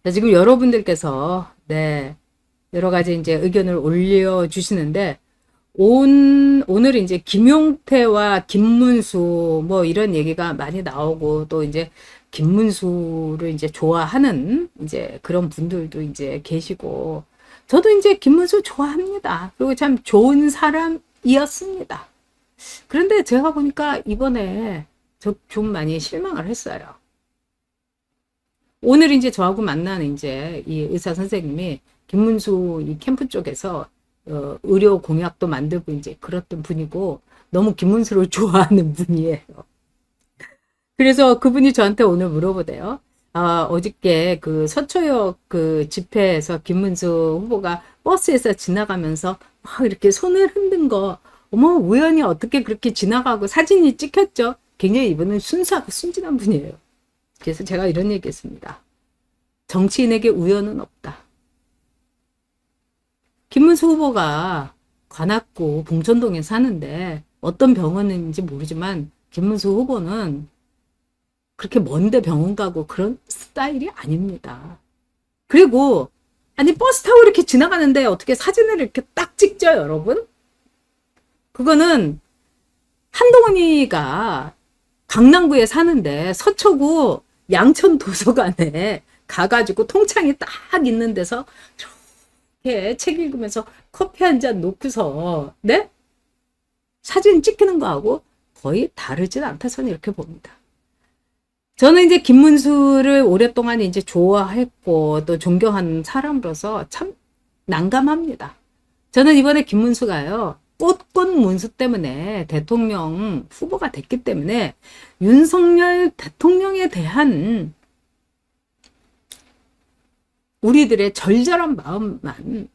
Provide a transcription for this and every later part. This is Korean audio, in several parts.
자, 지금 여러분들께서, 네, 여러 가지 이제 의견을 올려주시는데, 오늘 이제 김용태와 김문수, 뭐 이런 얘기가 많이 나오고, 또 이제 김문수를 이제 좋아하는 이제 그런 분들도 이제 계시고, 저도 이제 김문수 좋아합니다. 그리고 참 좋은 사람이었습니다. 그런데 제가 보니까 이번에 저 좀 많이 실망을 했어요. 오늘 이제 저하고 만나는 이제 이 의사 선생님이 김문수 이 캠프 쪽에서 의료 공약도 만들고 이제 그랬던 분이고 너무 김문수를 좋아하는 분이에요. 그래서 그분이 저한테 오늘 물어보대요. 아, 어저께 그 서초역 그 집회에서 김문수 후보가 버스에서 지나가면서 막 이렇게 손을 흔든 거, 어머, 우연히 어떻게 그렇게 지나가고 사진이 찍혔죠? 굉장히 이분은 순수하고 순진한 분이에요. 그래서 제가 이런 얘기 했습니다. 정치인에게 우연은 없다. 김문수 후보가 관악구 봉천동에 사는데 어떤 병원인지 모르지만 김문수 후보는 그렇게 먼데 병원 가고 그런 스타일이 아닙니다. 그리고 아니 버스 타고 이렇게 지나가는데 어떻게 사진을 이렇게 딱 찍죠, 여러분? 그거는 한동훈이가 강남구에 사는데 서초구 양천 도서관에 가가지고 통창이 딱 있는 데서 이렇게 책 읽으면서 커피 한 잔 놓고서 네? 사진 찍히는 거하고 거의 다르진 않다 저는 이렇게 봅니다. 저는 이제 김문수를 오랫동안 이제 좋아했고 또 존경하는 사람으로서 참 난감합니다. 저는 이번에 김문수가요. 꽃꽃 문수 때문에 대통령 후보가 됐기 때문에 윤석열 대통령에 대한 우리들의 절절한 마음만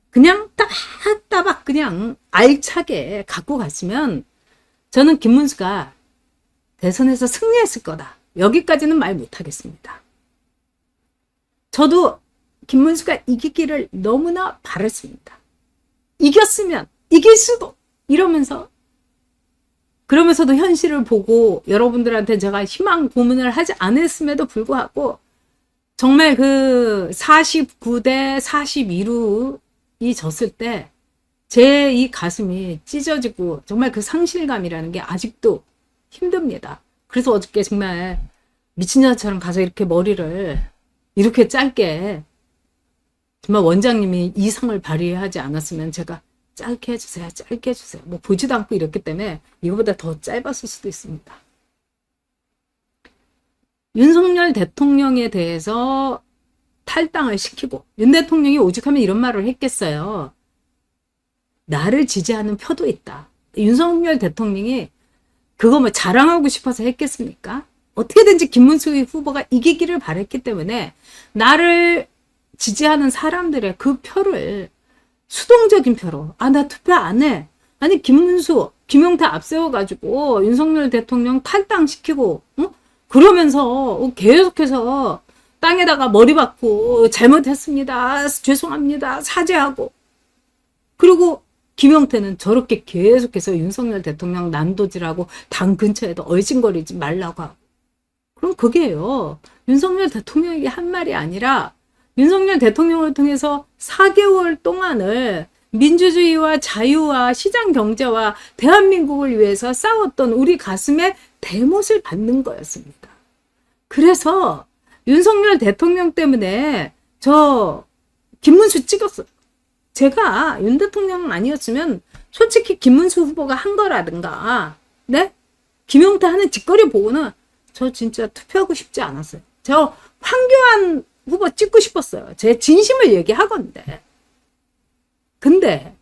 그냥 따박따박 그냥 알차게 갖고 갔으면 저는 김문수가 대선에서 승리했을 거다. 여기까지는 말 못하겠습니다. 저도 김문수가 이기기를 너무나 바랐습니다. 이겼으면 이길 수도 이러면서 그러면서도 현실을 보고 여러분들한테 제가 희망 고문을 하지 않았음에도 불구하고 정말 그 49대 42로 이 졌을 때 제 이 가슴이 찢어지고 정말 그 상실감이라는 게 아직도 힘듭니다. 그래서 어저께 정말 미친년처럼 가서 이렇게 머리를 이렇게 짧게 정말 원장님이 이성을 발휘하지 않았으면 제가 짧게 해주세요. 짧게 해주세요. 뭐 보지도 않고 이랬기 때문에 이거보다 더 짧았을 수도 있습니다. 윤석열 대통령에 대해서 탈당을 시키고 윤 대통령이 오죽하면 이런 말을 했겠어요. 나를 지지하는 표도 있다. 윤석열 대통령이 그거 뭐 자랑하고 싶어서 했겠습니까? 어떻게든지 김문수 후보가 이기기를 바랬기 때문에 나를 지지하는 사람들의 그 표를 수동적인 표로 나 투표 안 해. 아니 김문수, 김용태 앞세워가지고 윤석열 대통령 탈당시키고 그러면서 계속해서 땅에다가 머리 박고 잘못했습니다. 죄송합니다. 사죄하고 그리고 김용태는 저렇게 계속해서 윤석열 대통령 난도질하고 당 근처에도 얼씬거리지 말라고 하고 그럼 그게요. 윤석열 대통령에게 한 말이 아니라 윤석열 대통령을 통해서 4개월 동안을 민주주의와 자유와 시장 경제와 대한민국을 위해서 싸웠던 우리 가슴에 대못을 받는 거였습니다. 그래서 윤석열 대통령 때문에 저 김문수 찍었어요. 제가 윤 대통령 아니었으면 솔직히 김문수 후보가 한 거라든가 네? 김용태 하는 짓거리 보고는 저 진짜 투표하고 싶지 않았어요. 저 황교안 후보 찍고 싶었어요. 제 진심을 얘기하건데. 근데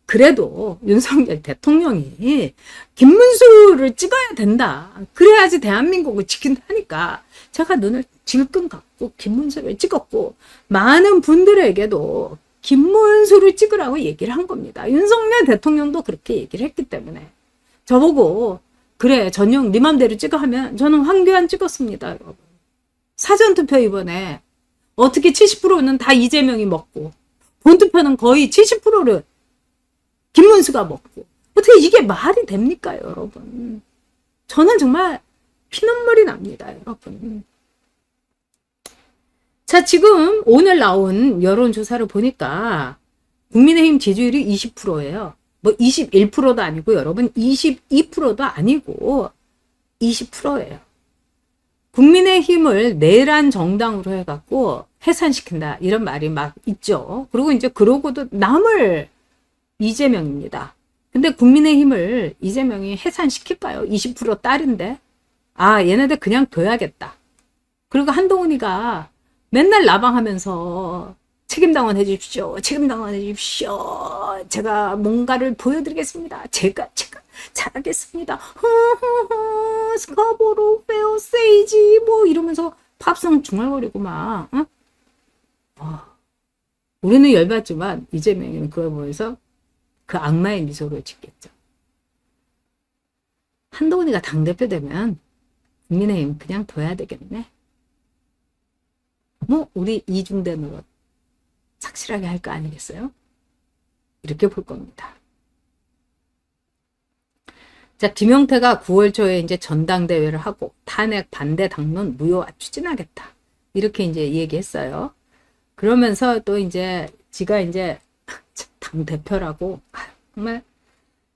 그래도 윤석열 대통령이 김문수를 찍어야 된다. 그래야지 대한민국을 지킨다니까 제가 눈을 질끈 감고 김문수를 찍었고 많은 분들에게도 김문수를 찍으라고 얘기를 한 겁니다. 윤석열 대통령도 그렇게 얘기를 했기 때문에 저보고 그래 전용 네 맘대로 찍어 하면 저는 황교안 찍었습니다. 여러분. 사전투표 이번에 어떻게 70%는 다 이재명이 먹고 본투표는 거의 70%를 김문수가 먹고 어떻게 이게 말이 됩니까 여러분. 저는 정말 피눈물이 납니다 여러분. 자, 지금 오늘 나온 여론조사를 보니까 국민의힘 지지율이 20%예요. 뭐 21%도 아니고 여러분 22%도 아니고 20%예요. 국민의힘을 내란 정당으로 해갖고 해산시킨다 이런 말이 막 있죠. 그리고 이제 그러고도 남을 이재명입니다. 근데 국민의힘을 이재명이 해산시킬까요? 20% 딸인데. 아, 얘네들 그냥 둬야겠다. 그리고 한동훈이가 맨날 나방하면서 책임당원 해주십시오. 책임당원 해주십시오. 제가 뭔가를 보여드리겠습니다. 제가 잘하겠습니다. 스카보로 페어세이지 뭐 이러면서 팝송 중얼거리고 막. 어? 우리는 열받지만 이재명이는 그걸 보면서 그 악마의 미소를 짓겠죠. 한동훈이가 당대표 되면 국민의힘 그냥 둬야 되겠네. 뭐 우리 이중대 노릇 착실하게 할 거 아니겠어요? 이렇게 볼 겁니다. 자, 김용태가 9월 초에 이제 전당대회를 하고 탄핵 반대 당론 무효화 추진하겠다. 이렇게 이제 얘기했어요. 그러면서 또 이제 지가 이제 당 대표라고 정말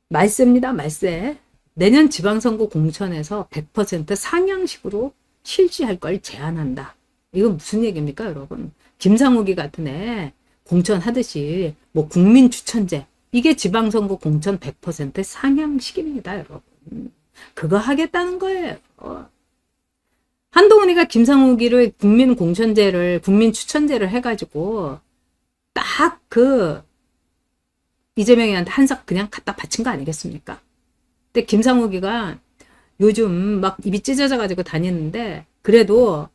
말세입니다, 말세. 내년 지방선거 공천에서 100% 상향식으로 실시할 걸 제안한다. 이건 무슨 얘기입니까, 여러분? 김상욱이 같은 애 공천하듯이 뭐 국민 추천제 이게 지방선거 공천 100% 상향식입니다, 여러분. 그거 하겠다는 거예요. 한동훈이가 김상욱이를 국민 공천제를 국민 추천제를 해가지고 딱 그 이재명이한테 한석 그냥 갖다 바친 거 아니겠습니까? 근데 김상욱이가 요즘 막 입이 찢어져 가지고 다니는데 그래도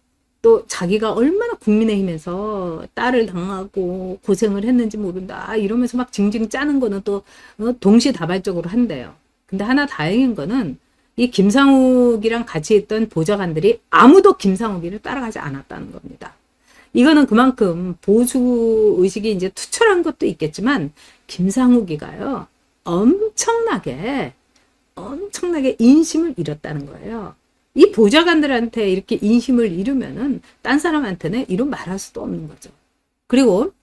또 자기가 얼마나 국민의힘에서 딸을 당하고 고생을 했는지 모른다 이러면서 막 징징 짜는 거는 또 동시다발적으로 한대요. 근데 하나 다행인 거는 이 김상욱이랑 같이 있던 보좌관들이 아무도 김상욱이를 따라가지 않았다는 겁니다. 이거는 그만큼 보수 의식이 이제 투철한 것도 있겠지만 김상욱이가요 엄청나게 인심을 잃었다는 거예요. 이 보좌관들한테 이렇게 인심을 잃으면은 딴 사람한테는 이런 말할 수도 없는 거죠. 그리고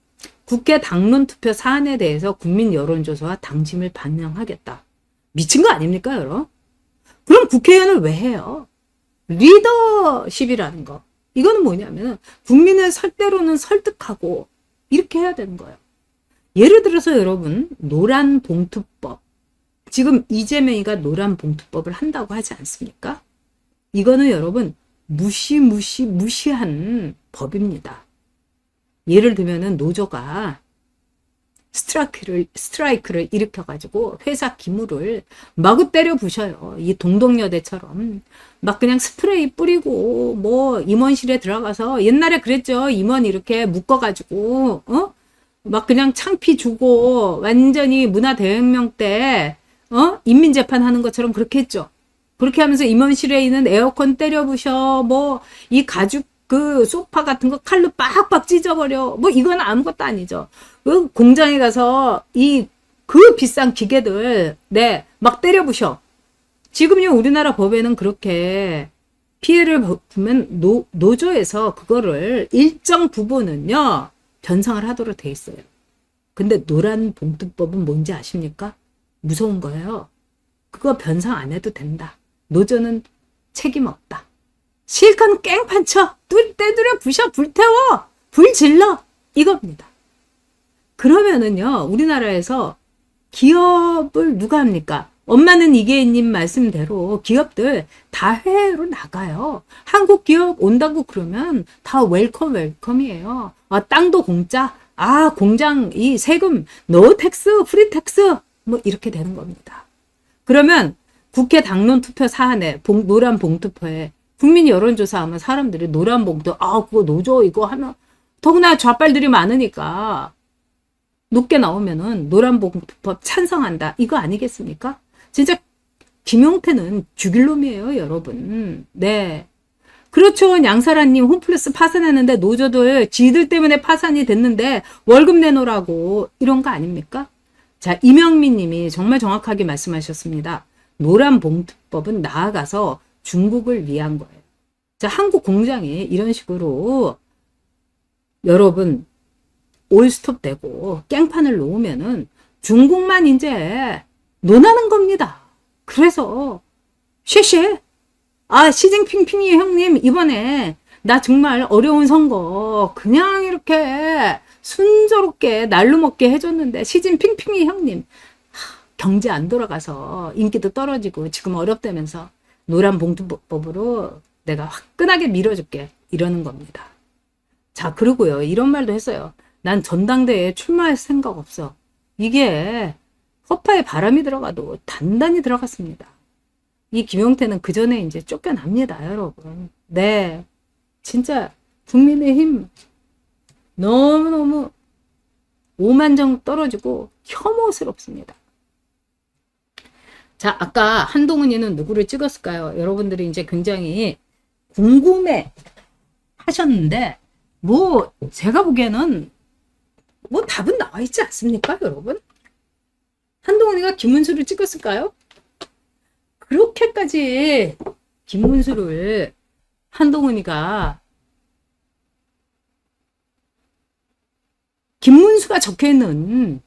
국회 당론 투표 사안에 대해서 국민 여론조사와 당심을 반영하겠다. 미친 거 아닙니까, 여러분? 그럼 국회의원을 왜 해요? 리더십이라는 거. 이거는 뭐냐면 국민을 때로는 설득하고 이렇게 해야 되는 거예요. 예를 들어서 여러분 노란 봉투법. 지금 이재명이가 노란 봉투법을 한다고 하지 않습니까? 이거는 여러분 무시한 법입니다. 예를 들면은 노조가 스트라이크를 일으켜가지고 회사 기물을 마구 때려 부셔요. 이 동덕여대처럼 막 그냥 스프레이 뿌리고 뭐 임원실에 들어가서 옛날에 그랬죠. 임원 이렇게 묶어가지고 막 그냥 창피 주고 완전히 문화대혁명 때 인민재판 하는 것처럼 그렇게 했죠. 그렇게 하면서 임원실에 있는 에어컨 때려 부셔 뭐 이 가죽 그 소파 같은 거 칼로 빡빡 찢어버려. 뭐 이건 아무것도 아니죠. 그 공장에 가서 그 비싼 기계들 막 때려 부셔. 지금요 우리나라 법에는 그렇게 피해를 보면 노조에서 그거를 일정 부분은요 변상을 하도록 돼 있어요. 근데 노란 봉투법은 뭔지 아십니까? 무서운 거예요. 그거 변상 안 해도 된다. 노조는 책임 없다. 실컷 깽판 쳐. 떼두려 부셔. 불태워. 불 질러. 이겁니다. 그러면은요 우리나라에서 기업을 누가 합니까? 엄마는 이계인님 말씀대로 기업들 다 해외로 나가요. 한국 기업 온다고 그러면 다 웰컴이에요. 땅도 공짜. 공장 이 세금 노 텍스 프리 텍스 뭐 이렇게 되는 겁니다. 그러면 국회 당론 투표 사안에 노란 봉투표에 국민 여론조사하면 사람들이 노란 봉투 그거 노조 이거 하면 더구나 좌빨들이 많으니까 높게 나오면은 노란 봉투법 찬성한다 이거 아니겠습니까? 진짜 김용태는 죽일 놈이에요, 여러분. 네. 그렇죠. 양사라님 홈플러스 파산했는데 노조들 지들 때문에 파산이 됐는데 월급 내놓으라고 이런 거 아닙니까? 자, 이명민 님이 정말 정확하게 말씀하셨습니다. 노란 봉투법은 나아가서 중국을 위한 거예요. 자, 한국 공장이 이런 식으로 여러분 올스톱 되고 깽판을 놓으면은 중국만 이제 논하는 겁니다. 그래서 쉐쉐 시진핑핑이 형님 이번에 나 정말 어려운 선거 그냥 이렇게 순조롭게 날로 먹게 해줬는데 시진핑핑이 형님 경제 안 돌아가서 인기도 떨어지고 지금 어렵다면서 노란 봉투법으로 내가 화끈하게 밀어줄게 이러는 겁니다. 자, 그리고요 이런 말도 했어요. 난 전당대회에 출마할 생각 없어. 이게 허파에 바람이 들어가도 단단히 들어갔습니다. 이 김용태는 그 전에 이제 쫓겨납니다, 여러분. 네, 진짜 국민의힘 너무너무 오만정 떨어지고 혐오스럽습니다. 자, 아까 한동훈이는 누구를 찍었을까요? 여러분들이 이제 굉장히 궁금해 하셨는데, 뭐, 제가 보기에는 뭐 답은 나와 있지 않습니까, 여러분? 한동훈이가 김문수를 찍었을까요? 그렇게까지 김문수를 한동훈이가 김문수가 적혀있는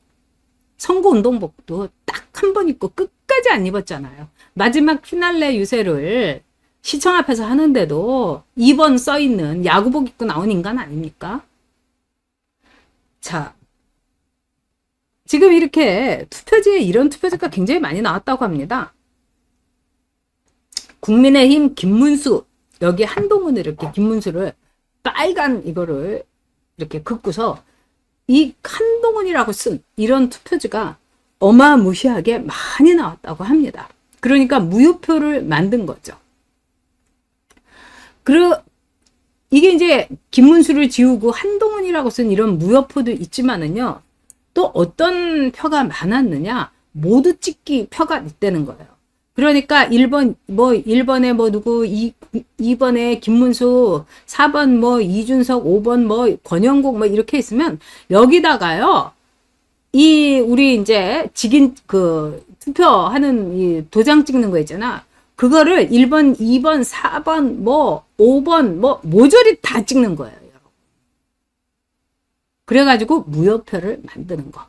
선거운동복도 딱 한 번 입고 끝까지 안 입었잖아요. 마지막 피날레 유세를 시청 앞에서 하는데도 2번 써있는 야구복 입고 나온 인간 아닙니까? 자, 지금 이렇게 투표지에 이런 투표지가 굉장히 많이 나왔다고 합니다. 국민의힘 김문수, 여기 한동훈을 이렇게 김문수를 빨간 이거를 이렇게 긋고서 이 한동훈이라고 쓴 이런 투표지가 어마무시하게 많이 나왔다고 합니다. 그러니까 무효표를 만든 거죠. 이게 이제 김문수를 지우고 한동훈이라고 쓴 이런 무효표도 있지만은요, 또 어떤 표가 많았느냐, 모두 찍기 표가 있다는 거예요. 그러니까 1번에 뭐 누구, 2번에 김문수, 4번 뭐 이준석, 5번 뭐 권영국 뭐 이렇게 있으면 여기다가요, 우리 이제 투표하는 이 도장 찍는 거 있잖아. 그거를 1번, 2번, 4번, 뭐 5번 뭐 모조리 다 찍는 거예요, 여러분. 그래가지고 무효표를 만드는 거.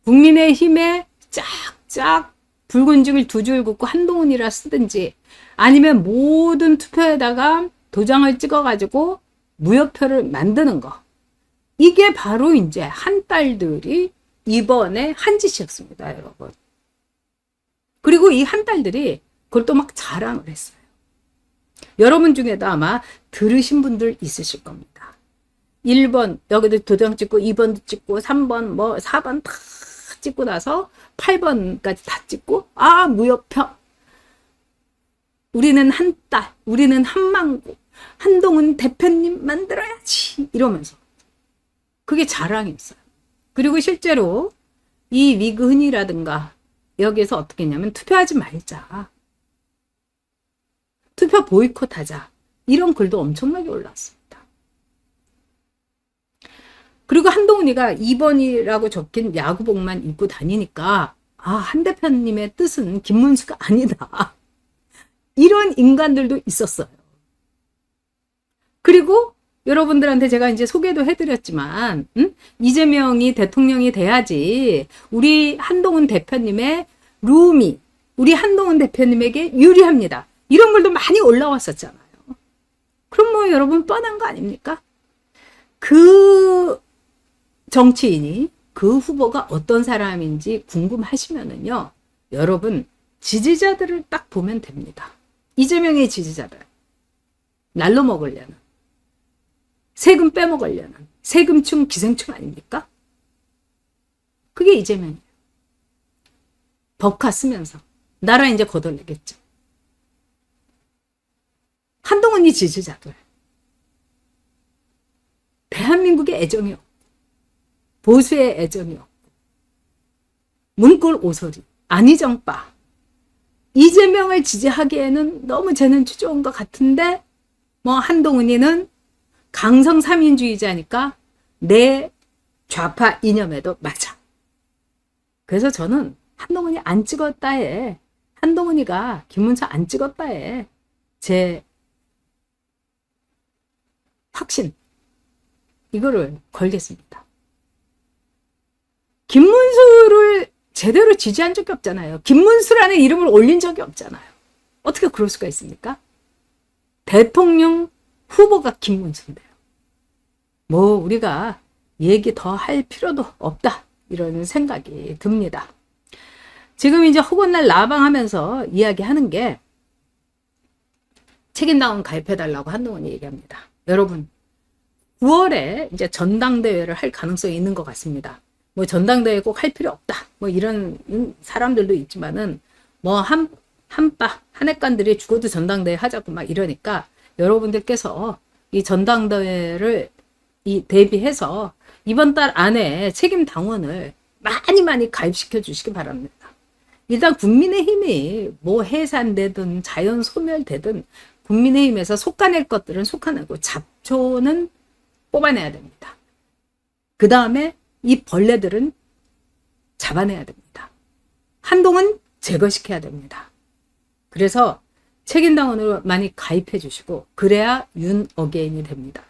국민의힘에 쫙쫙 붉은 줄을 2줄 긋고 한동훈이라 쓰든지 아니면 모든 투표에다가 도장을 찍어가지고 무효표를 만드는 거. 이게 바로 이제 한딸들이 이번에 한 짓이었습니다, 여러분. 그리고 이 한딸들이 그걸 또 막 자랑을 했어요. 여러분 중에도 아마 들으신 분들 있으실 겁니다. 1번 여기도 도장 찍고 2번도 찍고 3번 뭐 4번 다 찍고 나서 8번까지 다 찍고 무효표. 우리는 한딸, 우리는 한망구, 한동훈 대표님 만들어야지 이러면서 그게 자랑이었어요. 그리고 실제로 이 위근이라든가 여기에서 어떻게 했냐면 투표하지 말자. 투표 보이콧하자. 이런 글도 엄청나게 올라왔습니다. 그리고 한동훈이가 2번이라고 적힌 야구복만 입고 다니니까 한 대표님의 뜻은 김문수가 아니다. 이런 인간들도 있었어요. 그리고 여러분들한테 제가 이제 소개도 해드렸지만 이재명이 대통령이 돼야지 우리 한동훈 대표님의 룸이 우리 한동훈 대표님에게 유리합니다. 이런 글도 많이 올라왔었잖아요. 그럼 뭐 여러분 뻔한 거 아닙니까? 그 정치인이 그 후보가 어떤 사람인지 궁금하시면은요, 여러분 지지자들을 딱 보면 됩니다. 이재명의 지지자들, 날로 먹으려는, 세금 빼먹으려는, 세금충 기생충 아닙니까? 그게 이재명이에요. 법카 쓰면서 나라 이제 거덜내겠죠. 한동훈이 지지자들, 대한민국의 애정이 없고 보수의 애정이 없고 문골 오소리, 안희정빠, 이재명을 지지하기에는 너무 쟤는 추저온 것 같은데 뭐 한동훈이는 강성 3인주의자니까 내 좌파 이념에도 맞아. 그래서 저는 한동훈이 안 찍었다에, 한동훈이가 김문수 안 찍었다에 제 확신, 이거를 걸겠습니다. 김문수를 제대로 지지한 적이 없잖아요. 김문수라는 이름을 올린 적이 없잖아요. 어떻게 그럴 수가 있습니까? 대통령 후보가 김문수인데요. 뭐 우리가 얘기 더 할 필요도 없다, 이런 생각이 듭니다. 지금 이제 호건날 라방하면서 이야기하는 게 책임당원 가입해달라고 한동훈이 얘기합니다. 여러분 9월에 이제 전당대회를 할 가능성이 있는 것 같습니다. 뭐 전당대회 꼭 할 필요 없다, 뭐 이런 사람들도 있지만은 뭐 한핵관들이 죽어도 전당대회 하자고 막 이러니까 여러분들께서 이 전당대회를 대비해서 이번 달 안에 책임 당원을 많이 가입시켜 주시기 바랍니다. 일단 국민의힘이 뭐 해산되든 자연 소멸되든 국민의힘에서 솎아낼 것들은 솎아내고 잡초는 뽑아내야 됩니다. 그 다음에 이 벌레들은 잡아내야 됩니다. 한동훈 제거시켜야 됩니다. 그래서 책임당원으로 많이 가입해 주시고 그래야 윤 어게인이 됩니다.